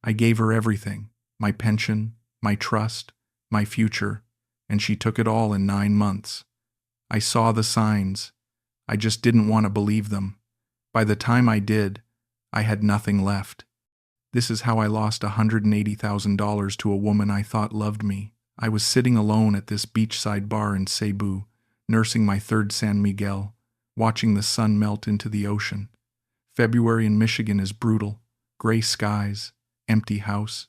I gave her everything, my pension, my trust, my future, and she took it all in 9 months. I saw the signs. I just didn't want to believe them. By the time I did, I had nothing left. This is how I lost $180,000 to a woman I thought loved me. I was sitting alone at this beachside bar in Cebu, nursing my third San Miguel, watching the sun melt into the ocean. February in Michigan is brutal. Gray skies, empty house.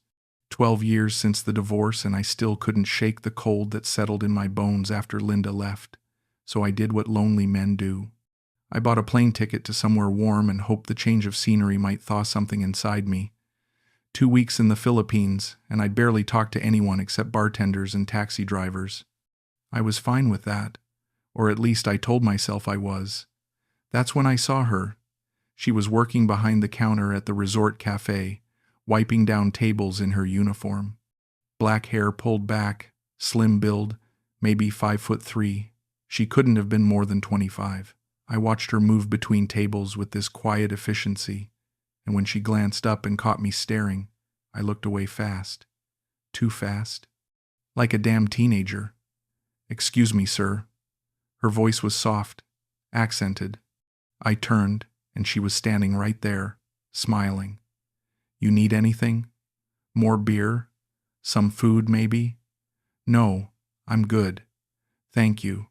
12 years since the divorce, and I still couldn't shake the cold that settled in my bones after Linda left. So I did what lonely men do. I bought a plane ticket to somewhere warm and hoped the change of scenery might thaw something inside me. 2 weeks in the Philippines, and I'd barely talked to anyone except bartenders and taxi drivers. I was fine with that, or at least I told myself I was. That's when I saw her. She was working behind the counter at the resort cafe, wiping down tables in her uniform. Black hair pulled back, slim build, maybe 5'3". She couldn't have been more than 25. I watched her move between tables with this quiet efficiency, and when she glanced up and caught me staring, I looked away fast. Too fast. Like a damn teenager. "Excuse me, sir." Her voice was soft, accented. I turned, and she was standing right there, smiling. "You need anything? More beer? Some food, maybe?" "No, I'm good. Thank you."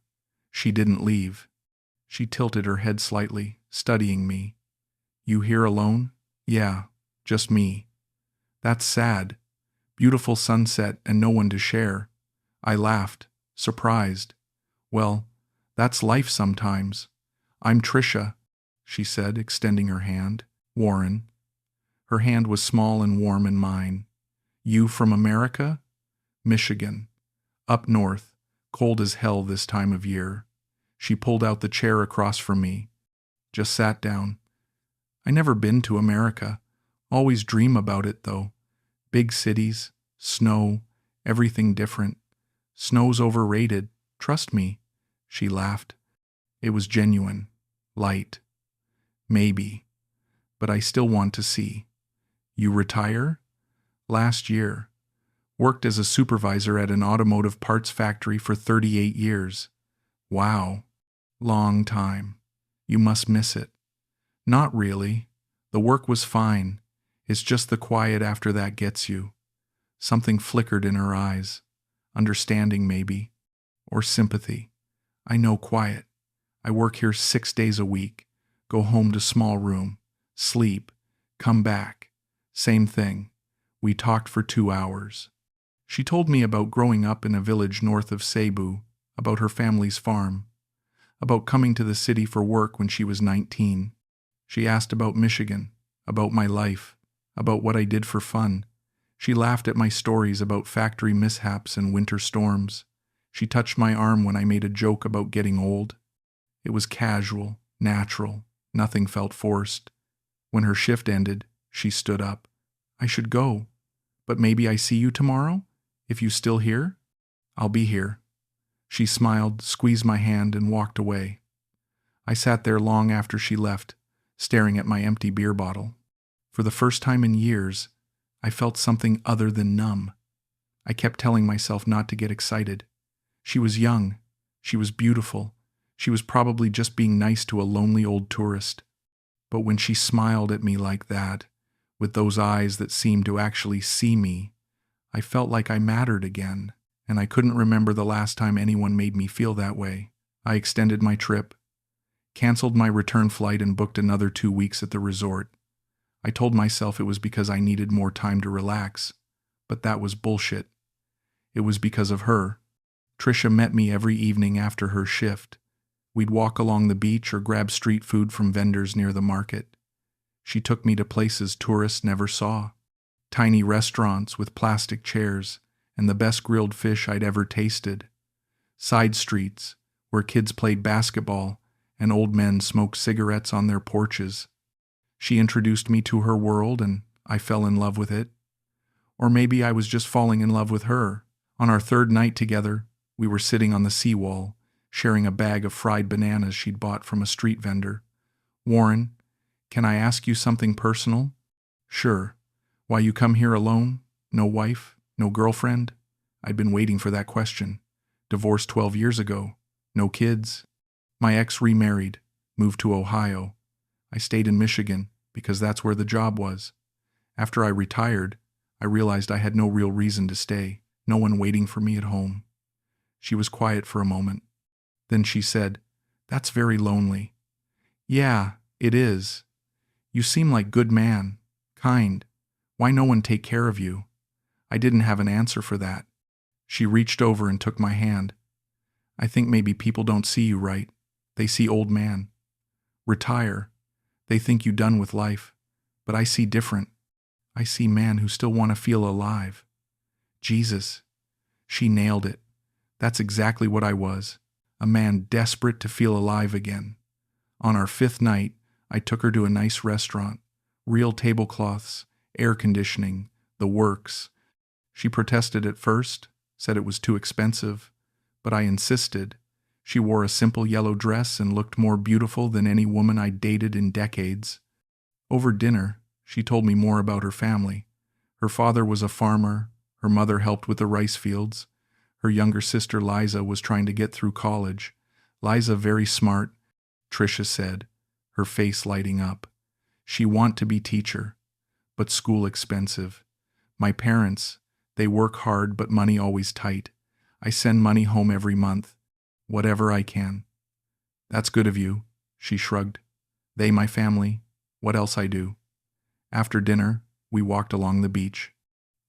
She didn't leave. She tilted her head slightly, studying me. "You here alone?" "Yeah, just me." "That's sad. Beautiful sunset and no one to share." I laughed, surprised. "Well, that's life sometimes. I'm Trisha," she said, extending her hand. "Warren." Her hand was small and warm in mine. "You from America?" "Michigan. Up north, cold as hell this time of year." She pulled out the chair across from me. Just sat down. "I never been to America. Always dream about it, though. Big cities, snow, everything different. Snow's overrated. Trust me." She laughed. It was genuine. Light. "Maybe. But I still want to see." "You retire?" "Last year. Worked as a supervisor at an automotive parts factory for 38 years. "Wow. Long time. You must miss it." "Not really. The work was fine. It's just the quiet after that gets you." Something flickered in her eyes. Understanding, maybe. Or sympathy. "I know quiet. I work here 6 days a week. Go home to small room. Sleep. Come back. Same thing. We talked for 2 hours." She told me about growing up in a village north of Cebu, about her family's farm, about coming to the city for work when she was 19. She asked about Michigan, about my life, about what I did for fun. She laughed at my stories about factory mishaps and winter storms. She touched my arm when I made a joke about getting old. It was casual, natural, nothing felt forced. When her shift ended, she stood up. "I should go, but maybe I see you tomorrow? If you still here?" "I'll be here." She smiled, squeezed my hand, and walked away. I sat there long after she left, staring at my empty beer bottle. For the first time in years, I felt something other than numb. I kept telling myself not to get excited. She was young. She was beautiful. She was probably just being nice to a lonely old tourist. But when she smiled at me like that, with those eyes that seemed to actually see me, I felt like I mattered again, and I couldn't remember the last time anyone made me feel that way. I extended my trip, canceled my return flight, and booked another 2 weeks at the resort. I told myself it was because I needed more time to relax, but that was bullshit. It was because of her. Trisha met me every evening after her shift. We'd walk along the beach or grab street food from vendors near the market. She took me to places tourists never saw. Tiny restaurants with plastic chairs and the best grilled fish I'd ever tasted. Side streets where kids played basketball and old men smoked cigarettes on their porches. She introduced me to her world and I fell in love with it. Or maybe I was just falling in love with her. On our 3rd night together, we were sitting on the seawall, sharing a bag of fried bananas she'd bought from a street vendor. "Warren, can I ask you something personal?" "Sure. Why you come here alone? No wife? No girlfriend? I'd been waiting for that question. Divorced 12 years ago. No kids. My ex remarried, moved to Ohio. I stayed in Michigan because that's where the job was. After I retired, I realized I had no real reason to stay, no one waiting for me at home. She was quiet for a moment. Then she said, "That's very lonely." "Yeah, it is. You seem like good man, kind. Why no one take care of you?" I didn't have an answer for that. She reached over and took my hand. "I think maybe people don't see you right. They see old man. Retire. They think you done with life. But I see different. I see man who still want to feel alive." Jesus. She nailed it. That's exactly what I was. A man desperate to feel alive again. On our 5th night, I took her to a nice restaurant. Real tablecloths, air conditioning, the works. She protested at first, said it was too expensive, but I insisted. She wore a simple yellow dress and looked more beautiful than any woman I'd dated in decades. Over dinner, she told me more about her family. Her father was a farmer, her mother helped with the rice fields. Her younger sister Liza was trying to get through college. Liza very smart, Trisha said, her face lighting up. She want to be teacher, but school expensive. My parents, they work hard but money always tight. I send money home every month, whatever I can. That's good of you, she shrugged. They my family, what else I do? After dinner, we walked along the beach.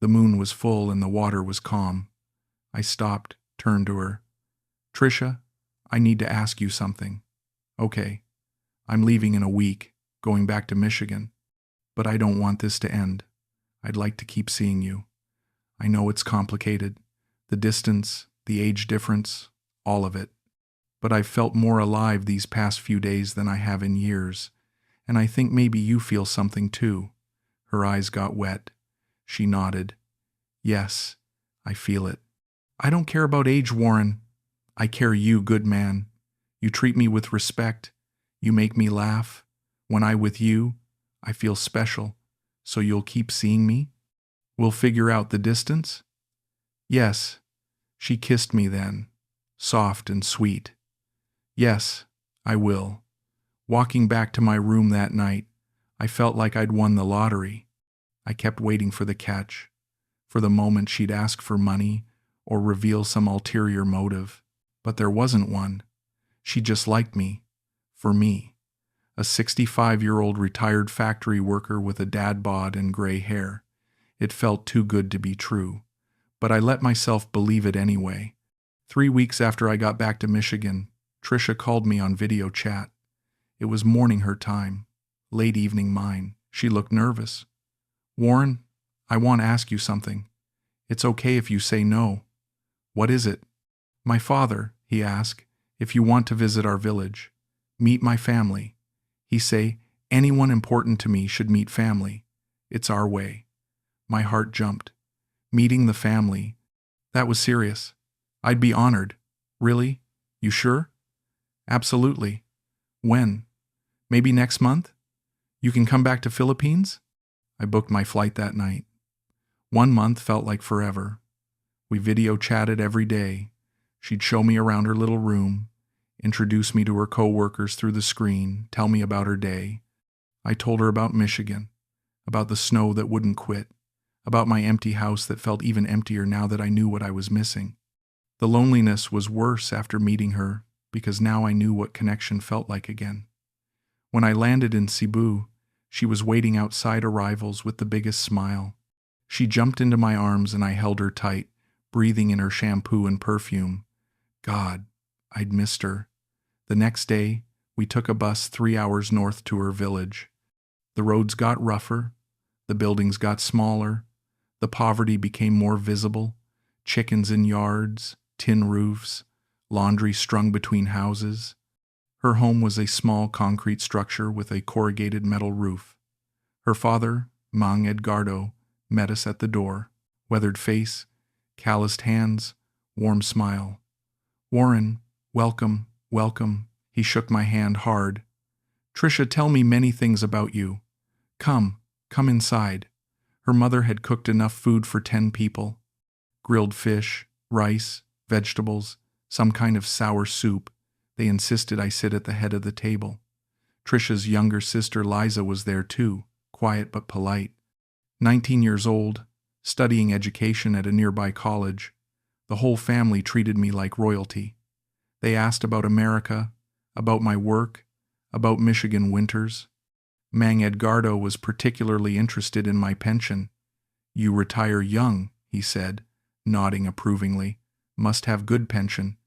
The moon was full and the water was calm. I stopped, turned to her. "Trisha, I need to ask you something." "Okay. I'm leaving in a week, going back to Michigan. But I don't want this to end. I'd like to keep seeing you. I know it's complicated. The distance, the age difference, all of it. But I've felt more alive these past few days than I have in years. And I think maybe you feel something too." Her eyes got wet. She nodded. "Yes, I feel it. I don't care about age, Warren. I care you, good man. You treat me with respect. You make me laugh. When I with you, I feel special. So you'll keep seeing me? We'll figure out the distance?" "Yes." She kissed me then, soft and sweet. "Yes, I will." Walking back to my room that night, I felt like I'd won the lottery. I kept waiting for the catch, for the moment she'd ask for money or reveal some ulterior motive. But there wasn't one. She just liked me. For me. A 65-year-old retired factory worker with a dad bod and gray hair. It felt too good to be true. But I let myself believe it anyway. 3 weeks after I got back to Michigan, Trisha called me on video chat. It was morning her time, late evening mine. She looked nervous. "Warren, I want to ask you something. It's okay if you say no." "What is it?" "My father," he asked, "if you want to visit our village, meet my family. He say, anyone important to me should meet family. It's our way." My heart jumped. Meeting the family. That was serious. I'd be honored. "Really? You sure?" "Absolutely." "When? Maybe next month? You can come back to Philippines?" I booked my flight that night. 1 month felt like forever. We video chatted every day. She'd show me around her little room, introduce me to her co-workers through the screen, tell me about her day. I told her about Michigan, about the snow that wouldn't quit, about my empty house that felt even emptier now that I knew what I was missing. The loneliness was worse after meeting her because now I knew what connection felt like again. When I landed in Cebu, she was waiting outside arrivals with the biggest smile. She jumped into my arms and I held her tight, breathing in her shampoo and perfume. God, I'd missed her. The next day, we took a bus 3 hours north to her village. The roads got rougher, the buildings got smaller, the poverty became more visible, chickens in yards, tin roofs, laundry strung between houses. Her home was a small concrete structure with a corrugated metal roof. Her father, Mang Edgardo, met us at the door, weathered face, calloused hands, warm smile. "Warren, welcome, welcome." He shook my hand hard. "Trisha, tell me many things about you. Come inside." Her mother had cooked enough food for 10 people. Grilled fish, rice, vegetables, some kind of sour soup. They insisted I sit at the head of the table. Trisha's younger sister Liza was there too, quiet but polite. 19 years old, studying education at a nearby college. The whole family treated me like royalty. They asked about America, about my work, about Michigan winters. Mang Edgardo was particularly interested in my pension. "You retire young," he said, nodding approvingly. "Must have good pension.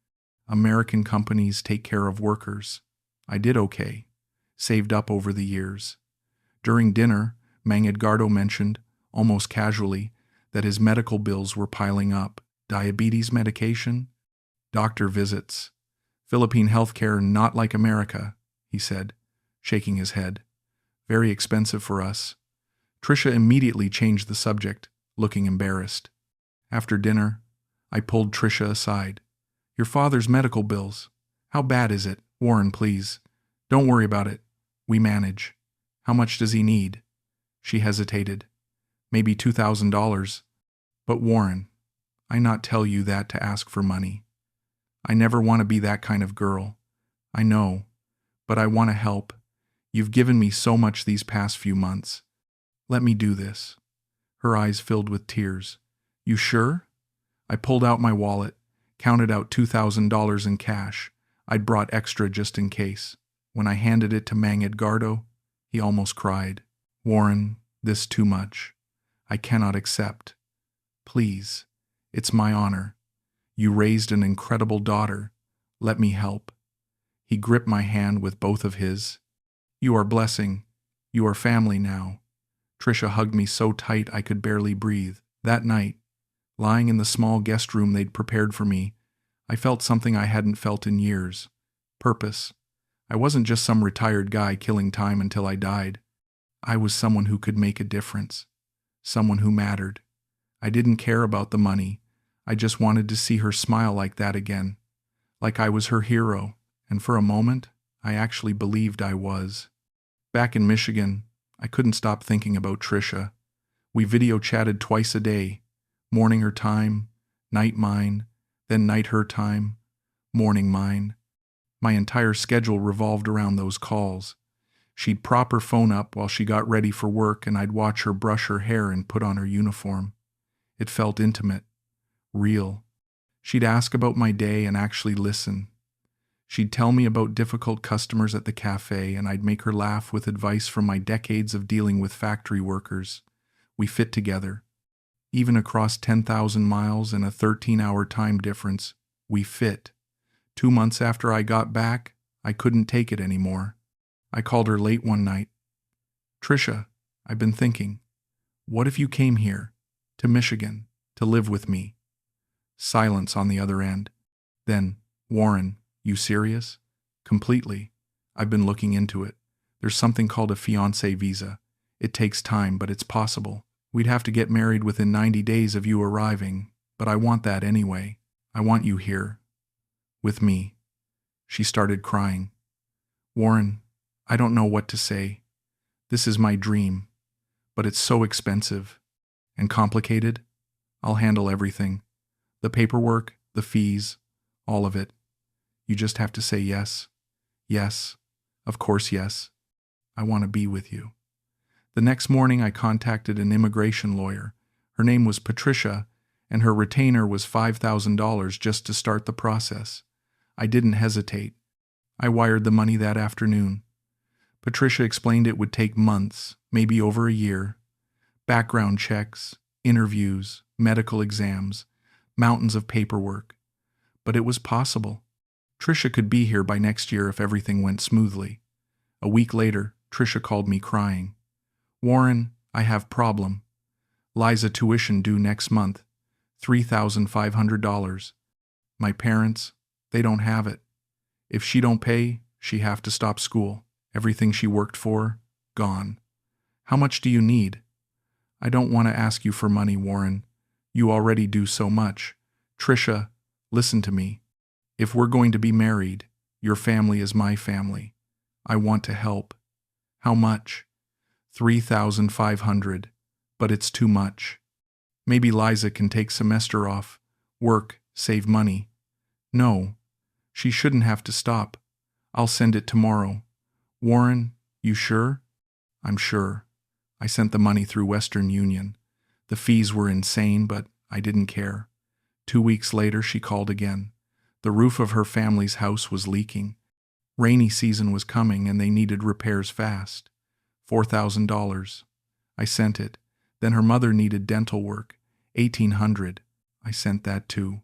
American companies take care of workers." I did okay. Saved up over the years. During dinner, Mang Edgardo mentioned, almost casually, that his medical bills were piling up. Diabetes medication, doctor visits. Philippine healthcare not like America, he said, shaking his head. Very expensive for us. Trisha immediately changed the subject, looking embarrassed. After dinner, I pulled Trisha aside. "Your father's medical bills. How bad is it? Warren, please. Don't worry about it. We manage. How much does he need?" She hesitated. "Maybe $2,000. But Warren, I not tell you that to ask for money. I never want to be that kind of girl. I know, but I want to help. You've given me so much these past few months. Let me do this." Her eyes filled with tears. "You sure?" I pulled out my wallet, counted out $2,000 in cash. I'd brought extra just in case. When I handed it to Mang Edgardo, he almost cried. "Warren, this too much. I cannot accept. Please, it's my honor. You raised an incredible daughter. Let me help." He gripped my hand with both of his. "You are blessing. You are family now." Trisha hugged me so tight I could barely breathe. That night, lying in the small guest room they'd prepared for me, I felt something I hadn't felt in years. Purpose. I wasn't just some retired guy killing time until I died. I was someone who could make a difference. Someone who mattered. I didn't care about the money. I just wanted to see her smile like that again. Like I was her hero. And for a moment, I actually believed I was. Back in Michigan, I couldn't stop thinking about Trisha. We video chatted twice a day. Morning her time, night mine, then night her time, morning mine. My entire schedule revolved around those calls. She'd prop her phone up while she got ready for work, and I'd watch her brush her hair and put on her uniform. It felt intimate, real. She'd ask about my day and actually listen. She'd tell me about difficult customers at the cafe, and I'd make her laugh with advice from my decades of dealing with factory workers. We fit together. Even across 10,000 miles and a 13-hour time difference, we fit. 2 months after I got back, I couldn't take it anymore. I called her late one night. "Trisha, I've been thinking, what if you came here, to Michigan, to live with me?" Silence on the other end. Then, "Warren, you serious?" "Completely. I've been looking into it. There's something called a fiancé visa. It takes time, but it's possible. We'd have to get married within 90 days of you arriving, but I want that anyway. I want you here. With me." She started crying. "Warren, I don't know what to say. This is my dream, but it's so expensive and complicated. I'll handle everything. The paperwork, the fees, all of it. You just have to say yes. Yes. Of course, yes. I want to be with you." The next morning, I contacted an immigration lawyer. Her name was Patricia, and her retainer was $5,000 just to start the process. I didn't hesitate. I wired the money that afternoon. Patricia explained it would take months, maybe over a year. Background checks, interviews, medical exams, mountains of paperwork. But it was possible. Trisha could be here by next year if everything went smoothly. A week later, Trisha called me crying. "Warren, I have problem. Liza tuition due next month, $3,500. My parents, they don't have it. If she don't pay, she have to stop school. Everything she worked for, gone. How much do you need?" "I don't want to ask you for money, Warren. You already do so much. Trisha, listen to me. If we're going to be married, your family is my family. I want to help." "How much?" $3,500. but it's too much. Maybe Liza can take semester off, work, save money. No, she shouldn't have to stop. I'll send it tomorrow. Warren, you sure? I'm sure. I sent the money through Western Union. The fees were insane, but I didn't care. 2 weeks later, she called again. The roof of her family's house was leaking. Rainy season was coming and they needed repairs fast. $4,000. I sent it. Then her mother needed dental work. $1,800. I sent that too.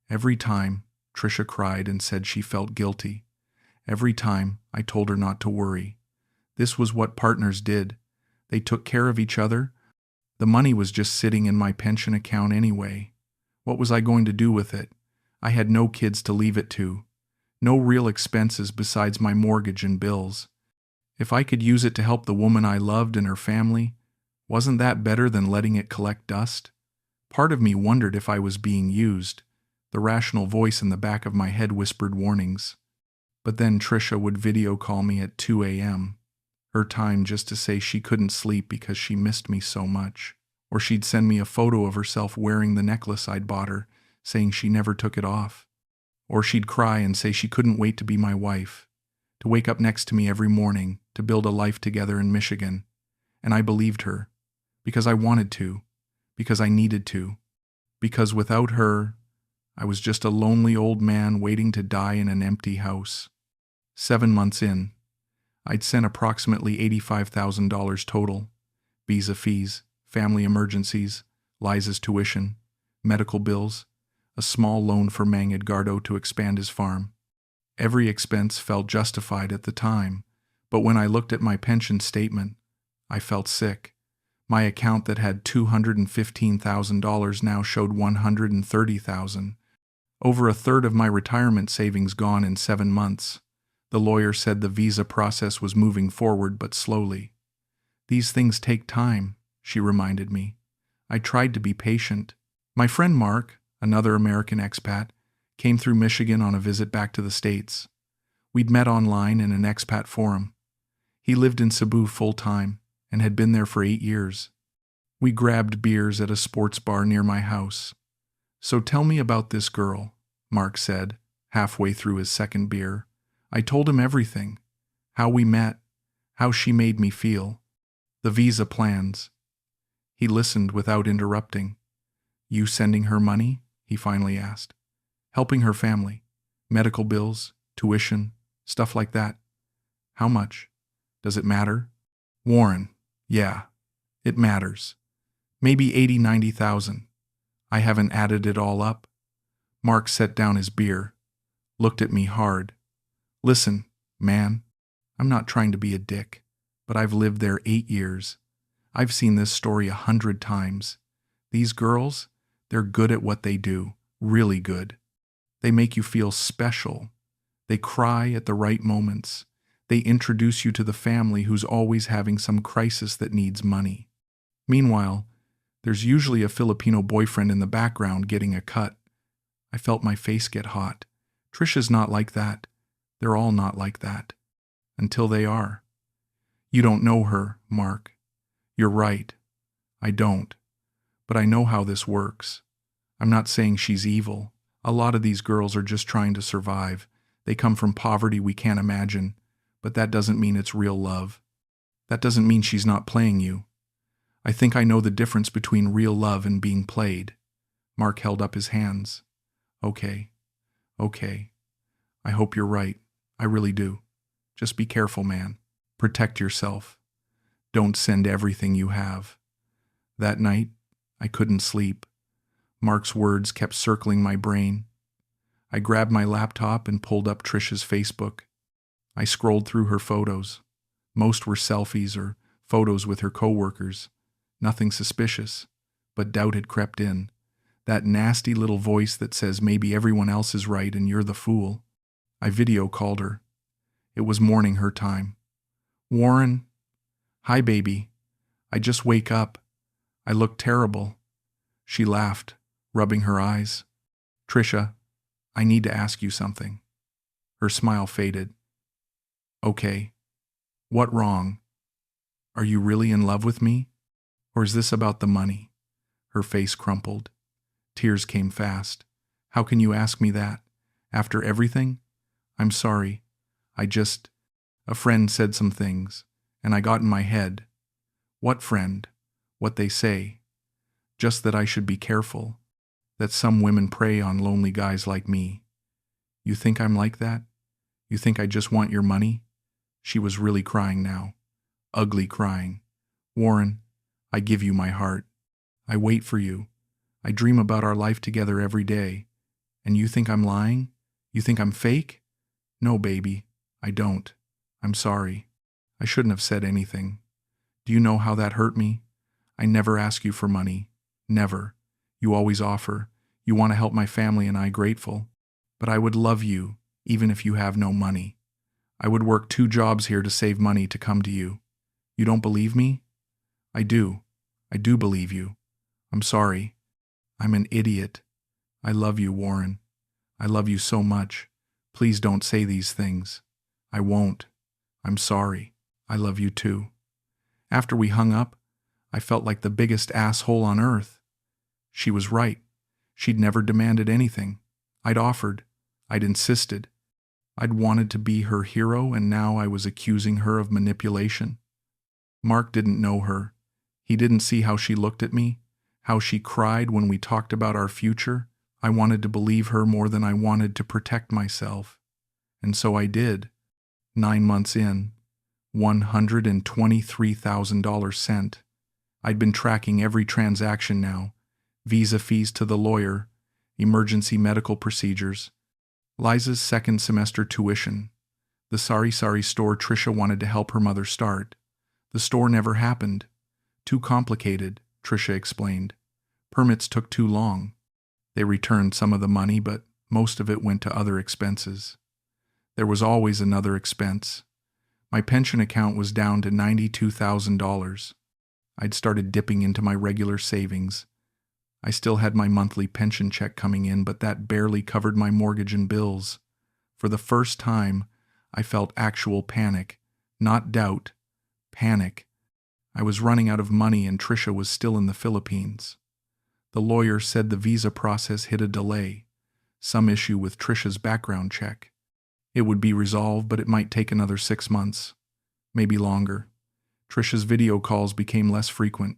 Every time, Trisha cried and said she felt guilty. Every time, I told her not to worry. This was what partners did. They took care of each other. The money was just sitting in my pension account anyway. What was I going to do with it? I had no kids to leave it to. No real expenses besides my mortgage and bills. If I could use it to help the woman I loved and her family, wasn't that better than letting it collect dust? Part of me wondered if I was being used. The rational voice in the back of my head whispered warnings. But then Trisha would video call me at 2 a.m., her time just to say she couldn't sleep because she missed me so much. Or she'd send me a photo of herself wearing the necklace I'd bought her, saying she never took it off. Or she'd cry and say she couldn't wait to be my wife, to wake up next to me every morning, to build a life together in Michigan. And I believed her, because I wanted to, because I needed to, because without her, I was just a lonely old man waiting to die in an empty house. 7 months in, I'd sent approximately $85,000 total, visa fees, family emergencies, Liza's tuition, medical bills, a small loan for Mang Edgardo to expand his farm. Every expense felt justified at the time, but when I looked at my pension statement, I felt sick. My account that had $215,000 now showed $130,000. Over a third of my retirement savings gone in 7 months. The lawyer said the visa process was moving forward but slowly. These things take time, she reminded me. I tried to be patient. My friend Mark, another American expat, came through Michigan on a visit back to the States. We'd met online in an expat forum. He lived in Cebu full-time and had been there for 8 years. We grabbed beers at a sports bar near my house. "So tell me about this girl," Mark said, halfway through his second beer. I told him everything. How we met, how she made me feel, the visa plans. He listened without interrupting. "You sending her money?" he finally asked. "Helping her family, medical bills, tuition, stuff like that." "How much? Does it matter?" "Warren, yeah, it matters. Maybe 80,000-90,000. I haven't added it all up." Mark set down his beer, looked at me hard. "Listen, man, I'm not trying to be a dick, but I've lived there 8 years. I've seen this story 100 times. These girls, they're good at what they do, really good. They make you feel special. They cry at the right moments. They introduce you to the family who's always having some crisis that needs money. Meanwhile, there's usually a Filipino boyfriend in the background getting a cut." I felt my face get hot. Trisha's not like that. They're all not like that. Until they are. "You don't know her, Mark." "You're right. I don't. But I know how this works. I'm not saying she's evil. A lot of these girls are just trying to survive. They come from poverty we can't imagine, but that doesn't mean it's real love. That doesn't mean she's not playing you. I think I know the difference between real love and being played." Mark held up his hands. Okay. I hope you're right. I really do. Just be careful, man. Protect yourself. Don't send everything you have." That night, I couldn't sleep. Mark's words kept circling my brain. I grabbed my laptop and pulled up Trisha's Facebook. I scrolled through her photos. Most were selfies or photos with her coworkers. Nothing suspicious, but doubt had crept in. That nasty little voice that says maybe everyone else is right and you're the fool. I video called her. It was morning her time. "Warren, hi baby. I just wake up. I look terrible." She laughed, rubbing her eyes. "Trisha, I need to ask you something." Her smile faded. "Okay. What wrong? Are you really in love with me? Or is this about the money? Her face crumpled. Tears came fast. How can you ask me that? After everything? I'm sorry. A friend said some things, and I got in my head. What friend? What they say? Just that I should be careful. That some women prey on lonely guys like me. You think I'm like that? You think I just want your money? She was really crying now. Ugly crying. Warren, I give you my heart. I wait for you. I dream about our life together every day. And you think I'm lying? You think I'm fake? No, baby, I don't. I'm sorry. I shouldn't have said anything. Do you know how that hurt me? I never ask you for money. Never. You always offer. You want to help my family and I grateful. But I would love you, even if you have no money. I would work 2 jobs here to save money to come to you. You don't believe me? I do. I do believe you. I'm sorry. I'm an idiot. I love you, Warren. I love you so much. Please don't say these things. I won't. I'm sorry. I love you too. After we hung up, I felt like the biggest asshole on earth. She was right. She'd never demanded anything. I'd offered. I'd insisted. I'd wanted to be her hero, and now I was accusing her of manipulation. Mark didn't know her. He didn't see how she looked at me, how she cried when we talked about our future. I wanted to believe her more than I wanted to protect myself. And so I did. 9 months in, $123,000 sent. I'd been tracking every transaction now. Visa fees to the lawyer, emergency medical procedures, Liza's second semester tuition, the Sari store Trisha wanted to help her mother start. The store never happened. Too complicated, Trisha explained. Permits took too long. They returned some of the money, but most of it went to other expenses. There was always another expense. My pension account was down to $92,000. I'd started dipping into my regular savings. I still had my monthly pension check coming in, but that barely covered my mortgage and bills. For the first time, I felt actual panic. Not doubt. Panic. I was running out of money and Trisha was still in the Philippines. The lawyer said the visa process hit a delay. Some issue with Trisha's background check. It would be resolved, but it might take another 6 months. Maybe longer. Trisha's video calls became less frequent.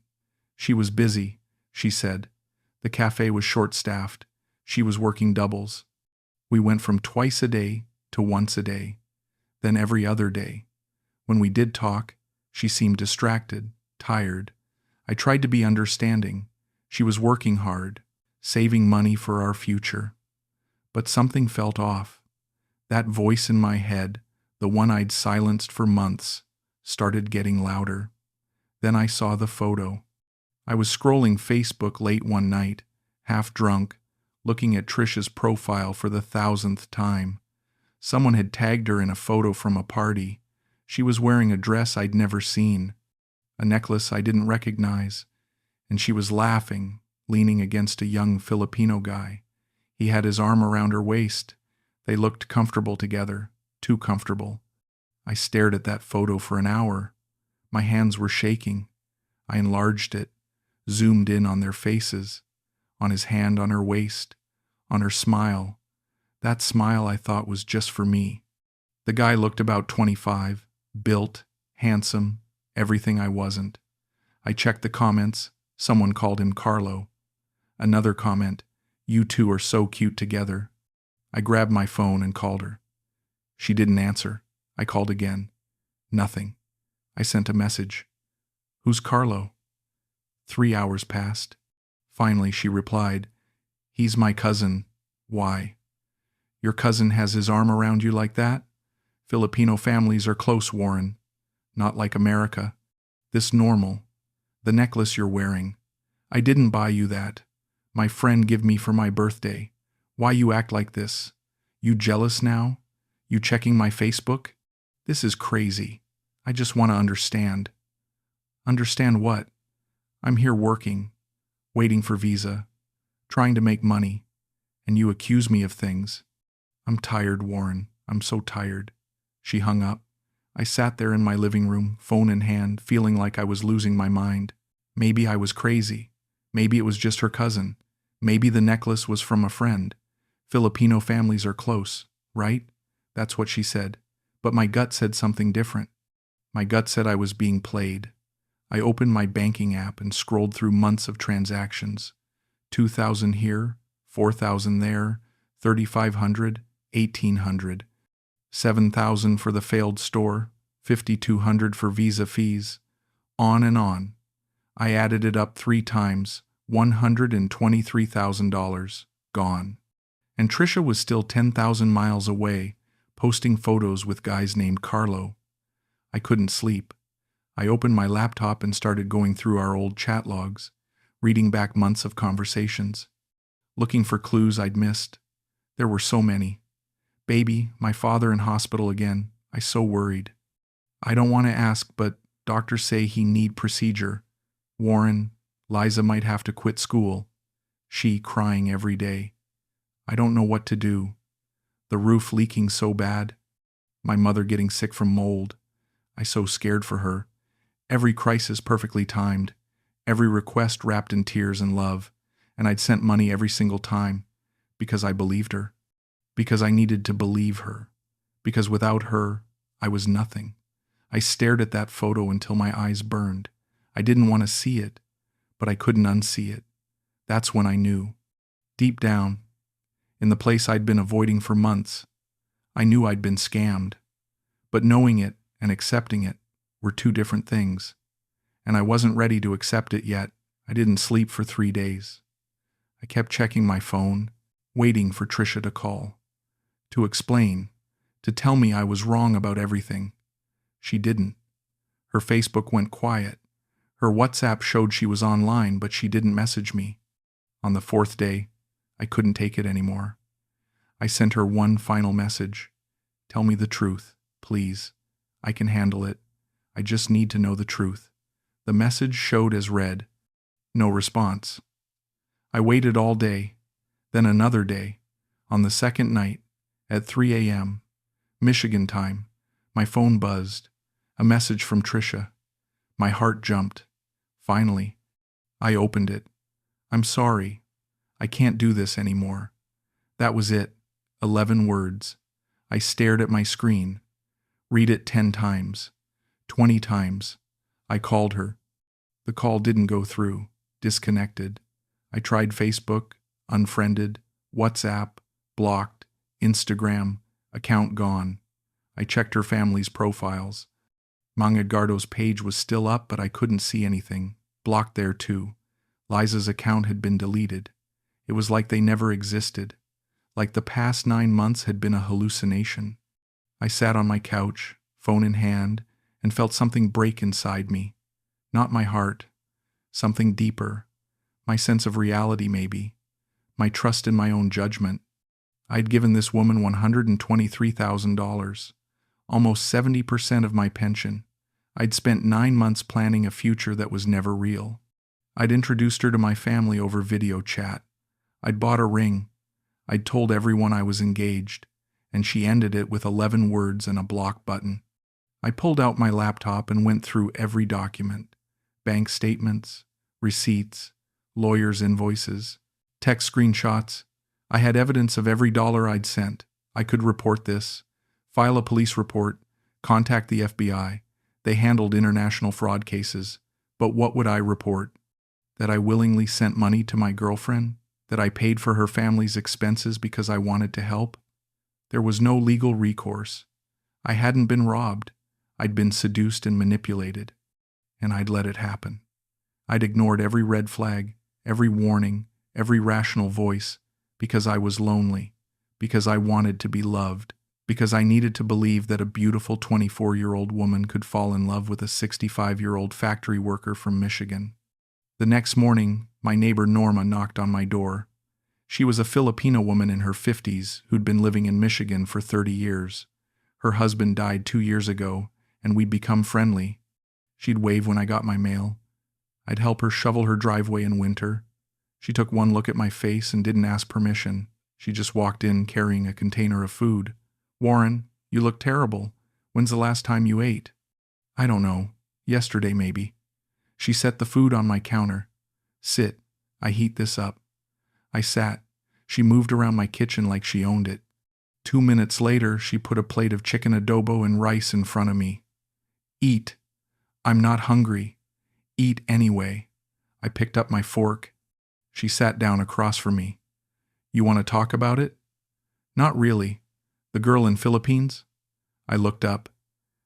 She was busy, she said. The cafe was short-staffed. She was working doubles. We went from twice a day to once a day, then every other day. When we did talk, she seemed distracted, tired. I tried to be understanding. She was working hard, saving money for our future. But something felt off. That voice in my head, the one I'd silenced for months, started getting louder. Then I saw the photo. I was scrolling Facebook late one night, half drunk, looking at Trisha's profile for the 1,000th time. Someone had tagged her in a photo from a party. She was wearing a dress I'd never seen, a necklace I didn't recognize, and she was laughing, leaning against a young Filipino guy. He had his arm around her waist. They looked comfortable together, too comfortable. I stared at that photo for an hour. My hands were shaking. I enlarged it, zoomed in on their faces, on his hand on her waist, on her smile. That smile I thought was just for me. The guy looked about 25, built, handsome, everything I wasn't. I checked the comments. Someone called him Carlo. Another comment, "You two are so cute together." I grabbed my phone and called her. She didn't answer. I called again. Nothing. I sent a message. "Who's Carlo?" 3 hours passed. Finally, she replied, "He's my cousin." "Why?" "Your cousin has his arm around you like that? Filipino families are close, Warren. Not like America. This normal. The necklace you're wearing. I didn't buy you that. My friend give me for my birthday. Why you act like this? You jealous now? You checking my Facebook? This is crazy. I just want to understand." "Understand what?" "I'm here working, waiting for visa, trying to make money, and you accuse me of things. I'm tired, Warren. I'm so tired." She hung up. I sat there in my living room, phone in hand, feeling like I was losing my mind. Maybe I was crazy. Maybe it was just her cousin. Maybe the necklace was from a friend. Filipino families are close, right? That's what she said. But my gut said something different. My gut said I was being played. I opened my banking app and scrolled through months of transactions. 2,000 here, 4,000 there, 3,500, 1,800. 7,000 for the failed store, 5,200 for visa fees. On and on. I added it up 3 times, $123,000 gone. And Trisha was still 10,000 miles away, posting photos with guys named Carlo. I couldn't sleep. I opened my laptop and started going through our old chat logs, reading back months of conversations, looking for clues I'd missed. There were so many. Baby, my father in hospital again. I so worried. I don't want to ask, but doctors say he need procedure. Warren, Liza might have to quit school. She crying every day. I don't know what to do. The roof leaking so bad. My mother getting sick from mold. I so scared for her. Every crisis perfectly timed. Every request wrapped in tears and love. And I'd sent money every single time. Because I believed her. Because I needed to believe her. Because without her, I was nothing. I stared at that photo until my eyes burned. I didn't want to see it, but I couldn't unsee it. That's when I knew. Deep down, in the place I'd been avoiding for months, I knew I'd been scammed. But knowing it and accepting it were 2 different things. And I wasn't ready to accept it yet. I didn't sleep for 3 days. I kept checking my phone, waiting for Trisha to call. To explain, to tell me I was wrong about everything. She didn't. Her Facebook went quiet. Her WhatsApp showed she was online, but she didn't message me. On the 4th day, I couldn't take it anymore. I sent her one final message. Tell me the truth, please. I can handle it. I just need to know the truth. The message showed as read. No response. I waited all day, then another day. On the 2nd night, at 3 a.m., Michigan time, my phone buzzed. A message from Trisha. My heart jumped. Finally, I opened it. I'm sorry. I can't do this anymore. That was it. 11 words. I stared at my screen. Read it 10 times. 20 times. I called her. The call didn't go through. Disconnected. I tried Facebook, unfriended, WhatsApp, blocked, Instagram, account gone. I checked her family's profiles. Mang Edgardo's page was still up, but I couldn't see anything. Blocked there too. Liza's account had been deleted. It was like they never existed. Like the past 9 months had been a hallucination. I sat on my couch, phone in hand, and felt something break inside me. Not my heart. Something deeper. My sense of reality, maybe. My trust in my own judgment. I'd given this woman $123,000. Almost 70% of my pension. I'd spent 9 months planning a future that was never real. I'd introduced her to my family over video chat. I'd bought a ring. I'd told everyone I was engaged, and she ended it with 11 words and a block button. I pulled out my laptop and went through every document. Bank statements, receipts, lawyers' invoices, text screenshots. I had evidence of every dollar I'd sent. I could report this, file a police report, contact the FBI. They handled international fraud cases. But what would I report? That I willingly sent money to my girlfriend? That I paid for her family's expenses because I wanted to help? There was no legal recourse. I hadn't been robbed. I'd been seduced and manipulated. And I'd let it happen. I'd ignored every red flag, every warning, every rational voice, because I was lonely, because I wanted to be loved, because I needed to believe that a beautiful 24-year-old woman could fall in love with a 65-year-old factory worker from Michigan. The next morning, my neighbor Norma knocked on my door. She was a Filipina woman in her 50s who'd been living in Michigan for 30 years. Her husband died 2 years ago, and we'd become friendly. She'd wave when I got my mail. I'd help her shovel her driveway in winter. She took one look at my face and didn't ask permission. She just walked in carrying a container of food. "Warren, you look terrible. When's the last time you ate?" "I don't know. Yesterday, maybe." She set the food on my counter. Sit, I heat this up. I sat. She moved around my kitchen like she owned it. 2 minutes later, she put a plate of chicken adobo and rice in front of me. Eat. I'm not hungry. Eat anyway. I picked up my fork. She sat down across from me. You want to talk about it? Not really. The girl in Philippines? I looked up.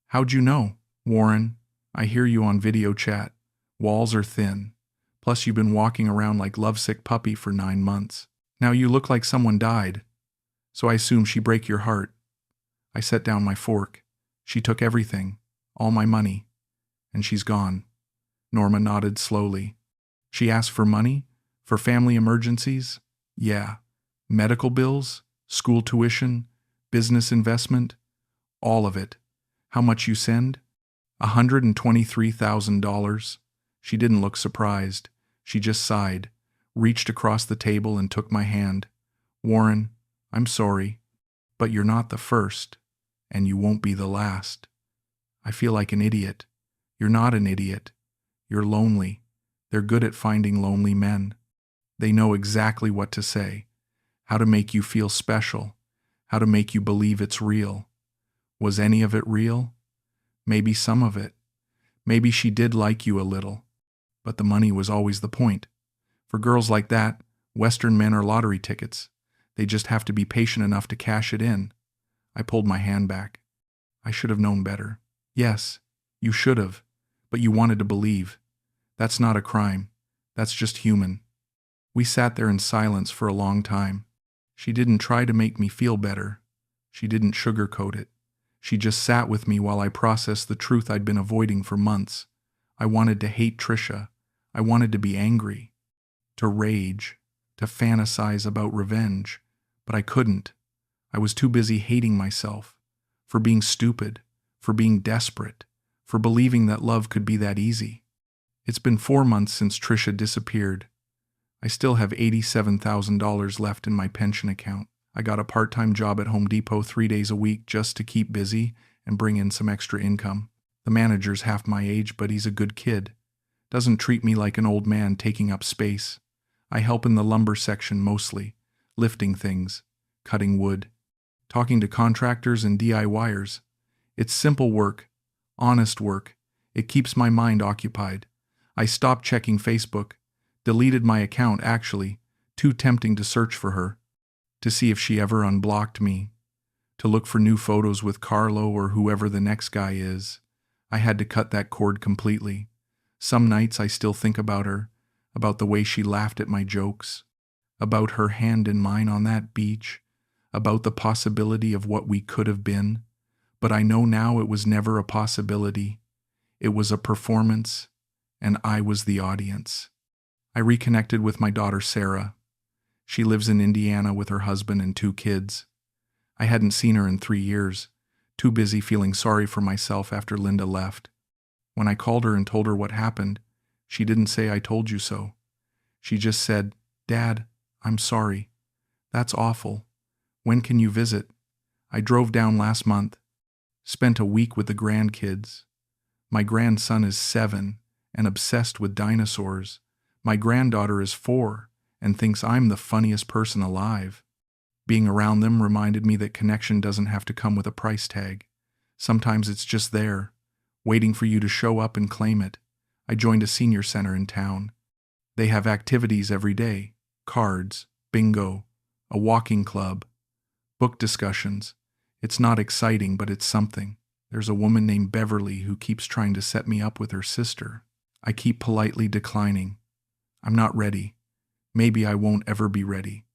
How'd you know? Warren, I hear you on video chat. Walls are thin. Plus you've been walking around like lovesick puppy for 9 months. Now you look like someone died. So I assume she break your heart. I set down my fork. She took everything, all my money, and she's gone. Norma nodded slowly. She asked for money? For family emergencies? Yeah. Medical bills? School tuition? Business investment? All of it. How much you send? $123,000. She didn't look surprised. She just sighed, reached across the table and took my hand. Warren, I'm sorry, but you're not the first, and you won't be the last. I feel like an idiot. You're not an idiot. You're lonely. They're good at finding lonely men. They know exactly what to say, how to make you feel special, how to make you believe it's real. Was any of it real? Maybe some of it. Maybe she did like you a little. But the money was always the point. For girls like that, Western men are lottery tickets. They just have to be patient enough to cash it in. I pulled my hand back. I should have known better. Yes, you should have. But you wanted to believe. That's not a crime. That's just human. We sat there in silence for a long time. She didn't try to make me feel better. She didn't sugarcoat it. She just sat with me while I processed the truth I'd been avoiding for months. I wanted to hate Trisha. I wanted to be angry, to rage, to fantasize about revenge, but I couldn't. I was too busy hating myself, for being stupid, for being desperate, for believing that love could be that easy. It's been 4 months since Trisha disappeared. I still have $87,000 left in my pension account. I got a part-time job at Home Depot 3 days a week just to keep busy and bring in some extra income. The manager's half my age, but he's a good kid. Doesn't treat me like an old man taking up space. I help in the lumber section mostly, lifting things, cutting wood, talking to contractors and DIYers. It's simple work, honest work. It keeps my mind occupied. I stopped checking Facebook, deleted my account actually, too tempting to search for her, to see if she ever unblocked me, to look for new photos with Carlo or whoever the next guy is. I had to cut that cord completely. Some nights I still think about her, about the way she laughed at my jokes, about her hand in mine on that beach, about the possibility of what we could have been. But I know now it was never a possibility. It was a performance, and I was the audience. I reconnected with my daughter Sarah. She lives in Indiana with her husband and 2 kids. I hadn't seen her in 3 years, too busy feeling sorry for myself after Linda left. When I called her and told her what happened, she didn't say I told you so. She just said, Dad, I'm sorry. That's awful. When can you visit? I drove down last month, spent a week with the grandkids. My grandson is 7 and obsessed with dinosaurs. My granddaughter is 4 and thinks I'm the funniest person alive. Being around them reminded me that connection doesn't have to come with a price tag. Sometimes it's just there, waiting for you to show up and claim it. I joined a senior center in town. They have activities every day, cards, bingo, a walking club, book discussions. It's not exciting, but it's something. There's a woman named Beverly who keeps trying to set me up with her sister. I keep politely declining. I'm not ready. Maybe I won't ever be ready.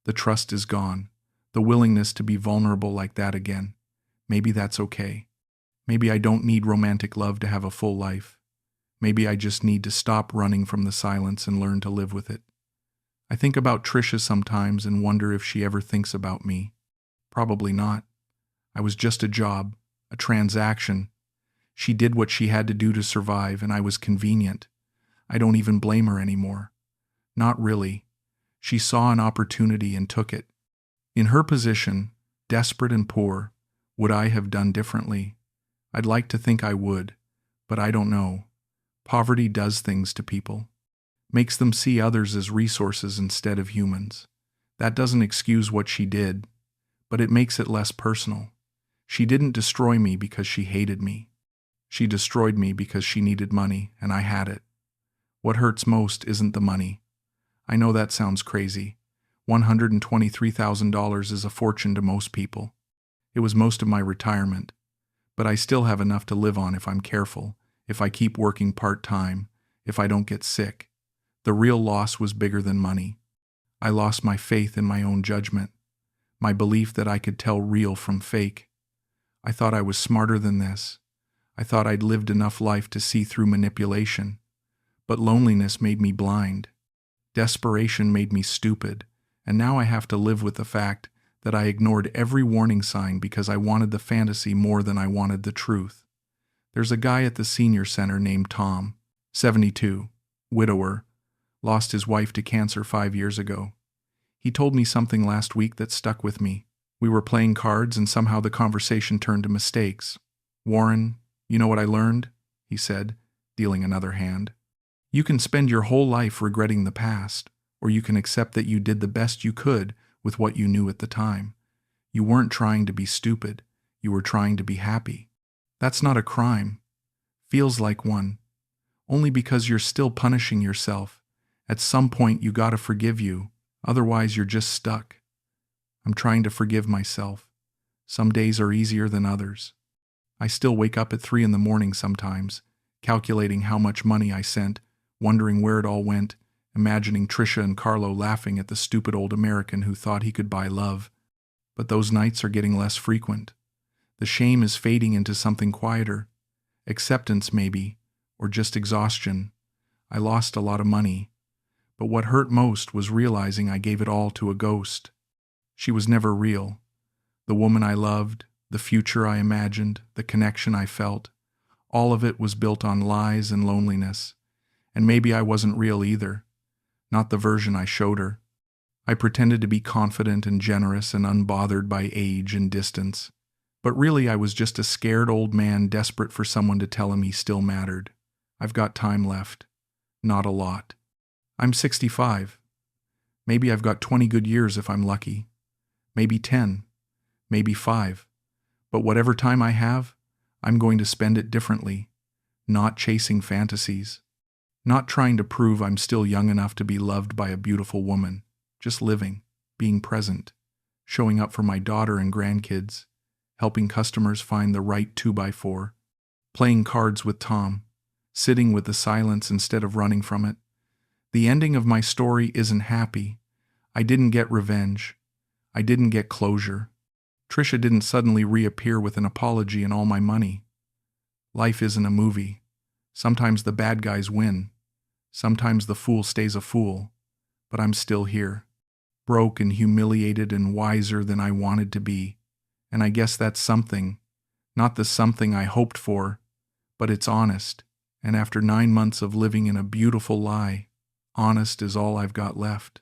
The trust is gone. The willingness to be vulnerable like that again. Maybe that's okay. Maybe I don't need romantic love to have a full life. Maybe I just need to stop running from the silence and learn to live with it. I think about Trisha sometimes and wonder if she ever thinks about me. Probably not. I was just a job, a transaction. She did what she had to do to survive, and I was convenient. I don't even blame her anymore. Not really. She saw an opportunity and took it. In her position, desperate and poor, would I have done differently? I'd like to think I would, but I don't know. Poverty does things to people, makes them see others as resources instead of humans. That doesn't excuse what she did, but it makes it less personal. She didn't destroy me because she hated me. She destroyed me because she needed money, and I had it. What hurts most isn't the money. I know that sounds crazy. $123,000 is a fortune to most people. It was most of my retirement, but I still have enough to live on if I'm careful, if I keep working part-time, if I don't get sick. The real loss was bigger than money. I lost my faith in my own judgment, my belief that I could tell real from fake. I thought I was smarter than this. I thought I'd lived enough life to see through manipulation. But loneliness made me blind. Desperation made me stupid, and now I have to live with the fact that I ignored every warning sign because I wanted the fantasy more than I wanted the truth. There's a guy at the senior center named Tom, 72, widower, lost his wife to cancer 5 years ago. He told me something last week that stuck with me. We were playing cards and somehow the conversation turned to mistakes. "Warren, you know what I learned?" he said, dealing another hand. "You can spend your whole life regretting the past, or you can accept that you did the best you could with what you knew at the time. You weren't trying to be stupid, you were trying to be happy. That's not a crime. Feels like one. Only because you're still punishing yourself. At some point you gotta forgive you, otherwise you're just stuck. I'm trying to forgive myself. Some days are easier than others. I still wake up at 3 in the morning sometimes, calculating how much money I sent, wondering where it all went, imagining Trisha and Carlo laughing at the stupid old American who thought he could buy love. But those nights are getting less frequent. The shame is fading into something quieter. Acceptance maybe, or just exhaustion. I lost a lot of money. But what hurt most was realizing I gave it all to a ghost. She was never real. The woman I loved, the future I imagined, the connection I felt, all of it was built on lies and loneliness. And maybe I wasn't real either. Not the version I showed her. I pretended to be confident and generous and unbothered by age and distance. But really I was just a scared old man desperate for someone to tell him he still mattered. I've got time left. Not a lot. I'm 65. Maybe I've got 20 good years if I'm lucky. Maybe 10. Maybe 5. But whatever time I have, I'm going to spend it differently. Not chasing fantasies. Not trying to prove I'm still young enough to be loved by a beautiful woman. Just living, being present, showing up for my daughter and grandkids, helping customers find the right 2x4, playing cards with Tom, sitting with the silence instead of running from it. The ending of my story isn't happy. I didn't get revenge. I didn't get closure. Trisha didn't suddenly reappear with an apology and all my money. Life isn't a movie. Sometimes the bad guys win. Sometimes the fool stays a fool. But I'm still here, broke and humiliated and wiser than I wanted to be. And I guess that's something. Not the something I hoped for, but it's honest. And after 9 months of living in a beautiful lie, honest is all I've got left.